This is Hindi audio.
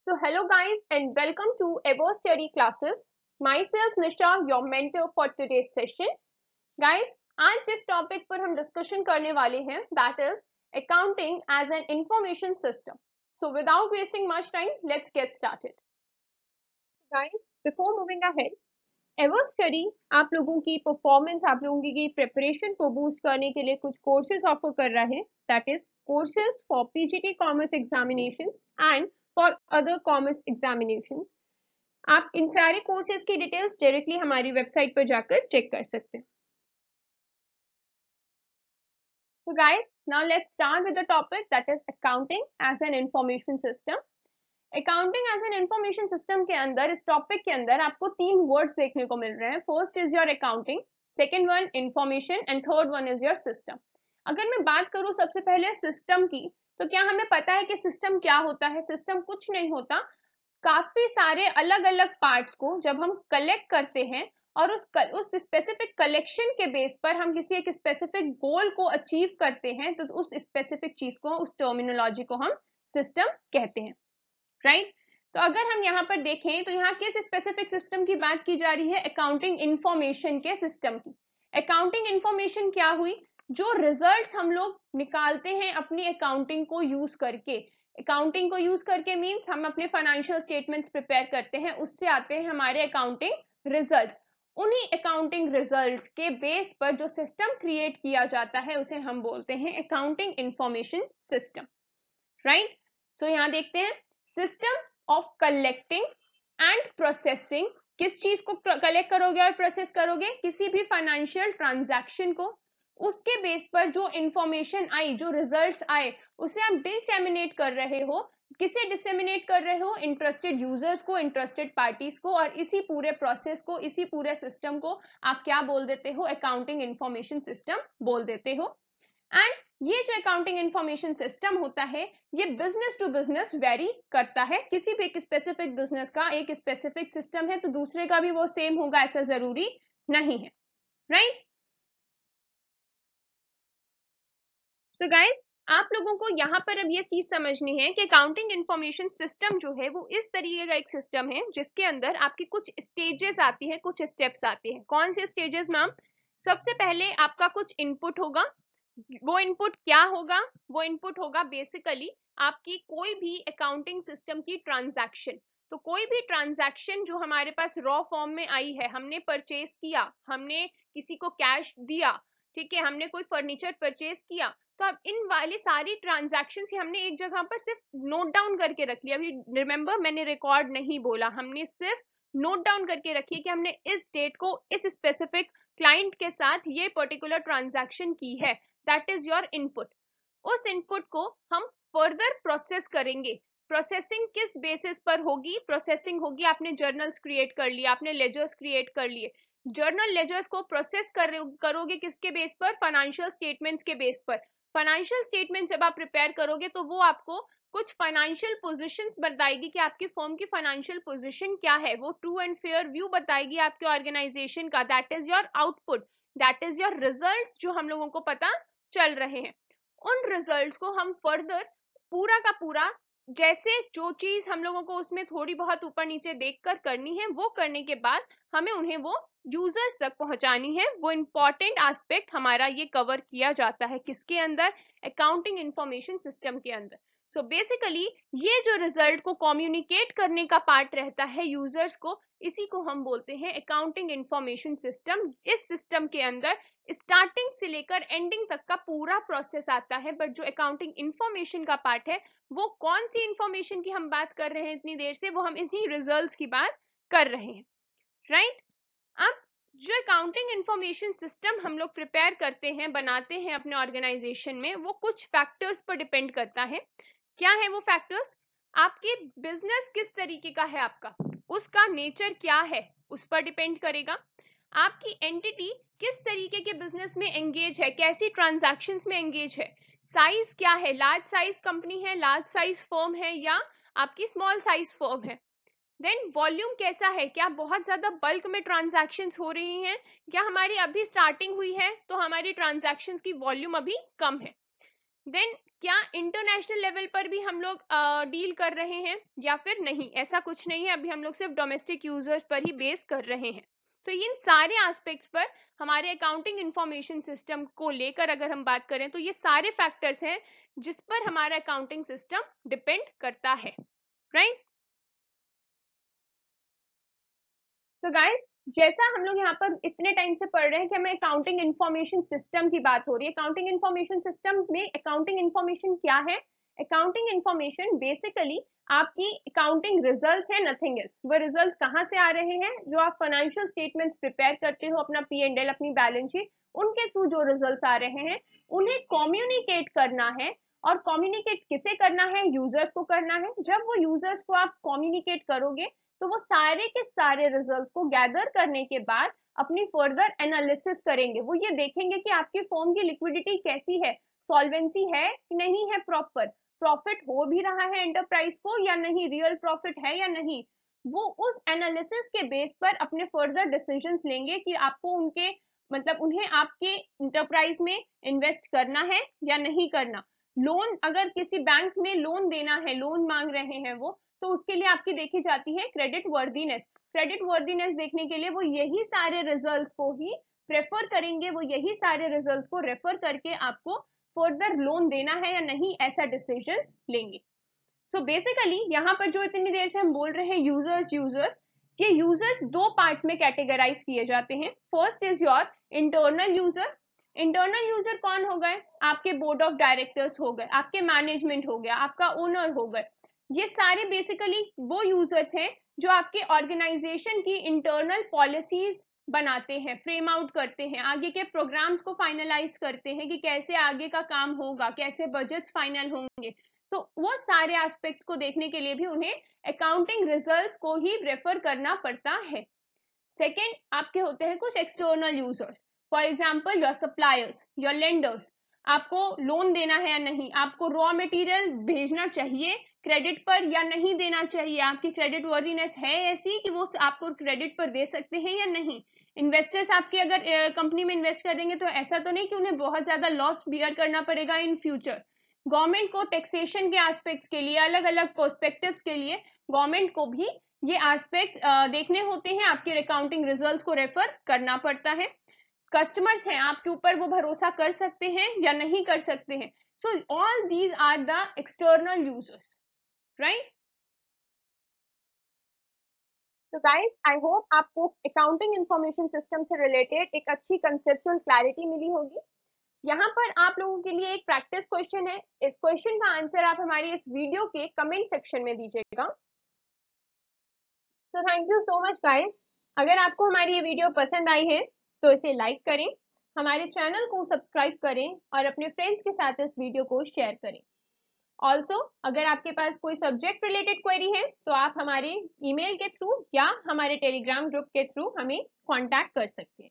So hello guys and welcome to Evo Study Classes. Myself Nisha, your mentor for today's session. Guys, आज जिस टॉपिक पर हम डिस्कशन करने वाले हैं that is accounting as an information system. So without wasting much time, let's get started. Guys, before moving ahead, Evo Study आप लोगों की परफॉर्मेंस, आप लोगों की प्रिपरेशन को बूस्ट करने के लिए कुछ कोर्सेज ऑफर कर रहा है. That is courses for PGT Commerce examinations and for other commerce examinations. आप इन सारे कोर्सेज की डिटेल्स डायरेक्टली हमारी वेबसाइट पर जाकर चेक कर सकते हैं. So guys, now let's start with the topic that is accounting as an information system. Accounting as an information system के अंदर, इस टॉपिक के अंदर आपको तीन वर्ड्स देखने को मिल रहे हैं. First is your accounting, second one information and third one is your system. अगर मैं बात करूं सबसे पहले सिस्टम की, तो क्या हमें पता है कि सिस्टम क्या होता है? सिस्टम कुछ नहीं होता, काफी सारे अलग अलग पार्ट्स को जब हम कलेक्ट करते हैं और उस स्पेसिफिक कलेक्शन के बेस पर हम किसी एक स्पेसिफिक गोल को अचीव करते हैं, तो उस स्पेसिफिक चीज को, उस टर्मिनोलॉजी को हम सिस्टम कहते हैं. राइट? तो अगर हम यहाँ पर देखें तो यहाँ किस स्पेसिफिक सिस्टम की बात की जा रही है? अकाउंटिंग इंफॉर्मेशन के सिस्टम की. अकाउंटिंग इंफॉर्मेशन क्या हुई? जो रिजल्ट्स हम लोग निकालते हैं अपनी अकाउंटिंग को यूज करके. अकाउंटिंग को यूज करके मींस हम अपने फाइनेंशियल स्टेटमेंट्स प्रिपेयर करते हैं, उससे आते हैं हमारे अकाउंटिंग रिजल्ट्स. उन्हीं अकाउंटिंग रिजल्ट्स के बेस पर जो सिस्टम क्रिएट किया जाता है उसे हम बोलते हैं अकाउंटिंग इंफॉर्मेशन सिस्टम. राइट? सो यहाँ देखते हैं system of collecting and processing. किस चीज को कलेक्ट करोगे और प्रोसेस करोगे? किसी भी फाइनेंशियल ट्रांजैक्शन को. उसके बेस पर जो इंफॉर्मेशन आई, जो रिजल्ट्स आए, उसे आप डिसेमिनेट कर रहे हो. किसे डिसेमिनेट कर रहे हो? इंटरेस्टेड यूजर्स को, इंटरेस्टेड पार्टीज को. और इसी पूरे प्रोसेस को, इसी पूरे सिस्टम को आप क्या बोल देते हो? अकाउंटिंग इंफॉर्मेशन सिस्टम बोल देते हो. एंड ये जो अकाउंटिंग इंफॉर्मेशन सिस्टम होता है, ये बिजनेस टू बिजनेस वेरी करता है. किसी भी एक स्पेसिफिक बिजनेस का एक स्पेसिफिक सिस्टम है तो दूसरे का भी वो सेम होगा, ऐसा जरूरी नहीं है. राइट? सो गाइस, आप लोगों को यहाँ पर अब ये चीज समझनी है कि अकाउंटिंग इंफॉर्मेशन सिस्टम जो है वो इस तरीके का एक सिस्टम है जिसके अंदर आपकी कुछ स्टेजेस आती है, कुछ स्टेप्स आते हैं. कौन से स्टेजेस मैम? सबसे पहले आपका कुछ इनपुट होगा. वो इनपुट क्या होगा? वो इनपुट होगा बेसिकली आपकी कोई भी अकाउंटिंग सिस्टम की ट्रांजैक्शन. तो कोई भी ट्रांजैक्शन जो हमारे पास रॉ फॉर्म में आई है, हमने परचेज किया, हमने किसी को कैश दिया, ठीक है, हमने कोई फर्नीचर परचेज किया, तो अब इन वाली सारी ट्रांजैक्शन हमने एक जगह पर सिर्फ नोट डाउन करके रख लिया. अभी रिमेंबर, मैंने रिकॉर्ड नहीं बोला, हमने सिर्फ नोट डाउन करके रखी है कि हमने इस डेट को इस स्पेसिफिक क्लाइंट के साथ ये पर्टिकुलर ट्रांजैक्शन की है. That is your input. उस इनपुट को हम फर्दर प्रोसेस करेंगे. प्रोसेसिंग किस बेसिस पर होगी? प्रोसेसिंग होगी, आपने जर्नल्स क्रिएट कर लिए, आपने लेजर्स क्रिएट कर लिए. जर्नल लेजर्स को प्रोसेस करोगे किसके बेस पर? फाइनेंशियल स्टेटमेंट्स के बेस पर. फाइनेंशियल स्टेटमेंट जब आप प्रिपेयर करोगे तो वो आपको कुछ फाइनेंशियल पोजीशंस बताएगी कि आपकी फर्म की फाइनेंशियल पोजीशन क्या है. वो ट्रू एंड फेयर व्यू बताएगी आपके ऑर्गेनाइजेशन का. That is your output, that is your results जो हम लोगों को पता चल रहे हैं. उन रिजल्ट्स को हम फर्दर पूरा का पूरा, जैसे जो चीज हम लोगों को उसमें थोड़ी बहुत ऊपर नीचे देखकर करनी है, वो करने के बाद हमें उन्हें वो यूजर्स तक पहुंचानी है. वो इंपॉर्टेंट एस्पेक्ट हमारा ये कवर किया जाता है किसके अंदर? अकाउंटिंग इंफॉर्मेशन सिस्टम के अंदर. सो बेसिकली ये जो रिजल्ट को कम्युनिकेट करने का पार्ट रहता है यूजर्स को, इसी को हम बोलते हैं अकाउंटिंग इंफॉर्मेशन सिस्टम. इस सिस्टम के अंदर स्टार्टिंग से लेकर एंडिंग तक का पूरा प्रोसेस आता है. बट जो अकाउंटिंग इंफॉर्मेशन का पार्ट है, वो कौन सी इंफॉर्मेशन की हम बात कर रहे हैं इतनी देर से? वो हम इसी रिजल्ट्स की बात कर रहे हैं. राइट? अब जो अकाउंटिंग इंफॉर्मेशन सिस्टम हम लोग प्रिपेयर करते हैं, बनाते हैं अपने ऑर्गेनाइजेशन में, वो कुछ फैक्टर्स पर डिपेंड करता है. क्या है वो फैक्टर्स? आपके बिजनेस किस तरीके का है, आपका उसका नेचर क्या है, उस पर डिपेंड करेगा. आपकी एंटिटी किस तरीके के बिजनेस में एंगेज है, कैसी ट्रांजैक्शंस में एंगेज है, साइज क्या है, लार्ज साइज कंपनी है, लार्ज साइज फर्म है, या आपकी स्मॉल साइज फर्म है. देन वॉल्यूम कैसा है, क्या बहुत ज्यादा बल्क में ट्रांजैक्शंस हो रही हैं, क्या हमारी अभी स्टार्टिंग हुई है तो हमारी ट्रांजैक्शंस की वॉल्यूम अभी कम है. देन क्या इंटरनेशनल लेवल पर भी हम लोग डील कर रहे हैं या फिर नहीं, ऐसा कुछ नहीं है, अभी हम लोग सिर्फ डोमेस्टिक यूजर्स पर ही बेस कर रहे हैं। तो इन सारे एस्पेक्ट्स पर हमारे अकाउंटिंग इंफॉर्मेशन सिस्टम को लेकर अगर हम बात करें तो ये सारे फैक्टर्स हैं जिस पर हमारा अकाउंटिंग सिस्टम डिपेंड करता है, राइट। सो गाइस, जैसा हम लोग यहाँ पर इतने टाइम से पढ़ रहे हैं कि हमें अकाउंटिंग इंफॉर्मेशन सिस्टम की बात हो रही है। अकाउंटिंग इंफॉर्मेशन सिस्टम में अकाउंटिंग इंफॉर्मेशन क्या है? अकाउंटिंग इंफॉर्मेशन बेसिकली आपकी अकाउंटिंग रिजल्ट्स है, नथिंग एल्स। वो रिजल्ट्स कहाँ से आ रहे हैं? जो आप फाइनेंशियल स्टेटमेंट्स प्रिपेयर करते हो, अपना P&L, अपनी बैलेंस शीट, उनके थ्रू जो रिजल्ट्स आ रहे हैं उन्हें कम्युनिकेट करना है। और कम्युनिकेट किसे करना है? यूजर्स को करना है। जब वो यूजर्स को आप कम्युनिकेट करोगे तो वो सारे के सारे रिजल्ट्स को गैदर करने के बाद अपनी फर्दर एनालिसिस करेंगे। वो ये देखेंगे कि आपकी फर्म की लिक्विडिटी कैसी है, सॉल्वेंसी है कि नहीं है, प्रॉपर प्रॉफिट हो भी रहा है एंटरप्राइज को या नहीं, रियल प्रॉफिट है या नहीं। वो उस एनालिसिस के बेस पर अपने फर्दर डिसीजंस लेंगे कि आपको उनके मतलब उन्हें आपके इंटरप्राइज में इन्वेस्ट करना है या नहीं करना। लोन, अगर किसी बैंक में लोन देना है, लोन मांग रहे हैं वो, तो उसके लिए आपकी देखी जाती है क्रेडिट वर्दीनेस। क्रेडिट वर्दीनेस देखने के लिए वो यही सारे रिजल्ट्स को ही प्रेफर करेंगे, वो यही सारे रिजल्ट्स को रेफर करके आपको फर्दर लोन देना है या नहीं ऐसा डिसीजन लेंगे। सो बेसिकली यहाँ पर जो इतनी देर से हम बोल रहे हैं यूजर्स यूजर्स, ये यूजर्स दो पार्ट्स में कैटेगराइज किए जाते हैं। First is your internal user. Internal user कौन हो गए? आपके बोर्ड ऑफ डायरेक्टर्स हो गए, आपके मैनेजमेंट हो गया, आपका ओनर हो गए। ये सारे बेसिकली वो यूजर्स हैं जो आपके ऑर्गेनाइजेशन की इंटरनल पॉलिसीज बनाते हैं, फ्रेम आउट करते हैं, आगे के प्रोग्राम्स को फाइनलाइज करते हैं कि कैसे आगे का काम होगा, कैसे बजट्स फाइनल होंगे। तो वो सारे एस्पेक्ट्स को देखने के लिए भी उन्हें अकाउंटिंग रिजल्ट्स को ही रेफर करना पड़ता है। सेकेंड, आपके होते हैं कुछ external users, for example your suppliers, your lenders. आपको लोन देना है या नहीं, आपको रॉ मटेरियल भेजना चाहिए क्रेडिट पर या नहीं देना चाहिए, आपकी क्रेडिट वर्दीनेस है ऐसी कि वो आपको क्रेडिट पर दे सकते हैं या नहीं। इन्वेस्टर्स आपके अगर कंपनी में इन्वेस्ट कर देंगे तो ऐसा तो नहीं कि उन्हें बहुत ज्यादा लॉस बियर करना पड़ेगा इन फ्यूचर। गवर्नमेंट को टैक्सेशन के एस्पेक्ट्स के लिए, अलग अलग पर्सपेक्टिव्स के लिए गवर्नमेंट को भी ये एस्पेक्ट देखने होते हैं, आपके अकाउंटिंग रिजल्ट्स को रेफर करना पड़ता है। कस्टमर्स हैं, आपके ऊपर वो भरोसा कर सकते हैं या नहीं कर सकते हैं। So all these are the external users, right. तो गाइस, आई होप आपको अकाउंटिंग इंफॉर्मेशन सिस्टम से रिलेटेड एक अच्छी कंसेप्चुअल क्लैरिटी मिली होगी। यहाँ पर आप लोगों के लिए एक प्रैक्टिस क्वेश्चन है। इस क्वेश्चन का आंसर आप हमारी इस वीडियो के कमेंट सेक्शन में दीजिएगा। तो thank you so much guys. अगर आपको हमारी ये वीडियो पसंद आई है तो इसे लाइक करें, हमारे चैनल को सब्सक्राइब करें और अपने फ्रेंड्स के साथ इस वीडियो को शेयर करें। ऑल्सो अगर आपके पास कोई सब्जेक्ट रिलेटेड क्वेरी है तो आप हमारे ईमेल के थ्रू या हमारे टेलीग्राम ग्रुप के थ्रू हमें कांटेक्ट कर सकते हैं।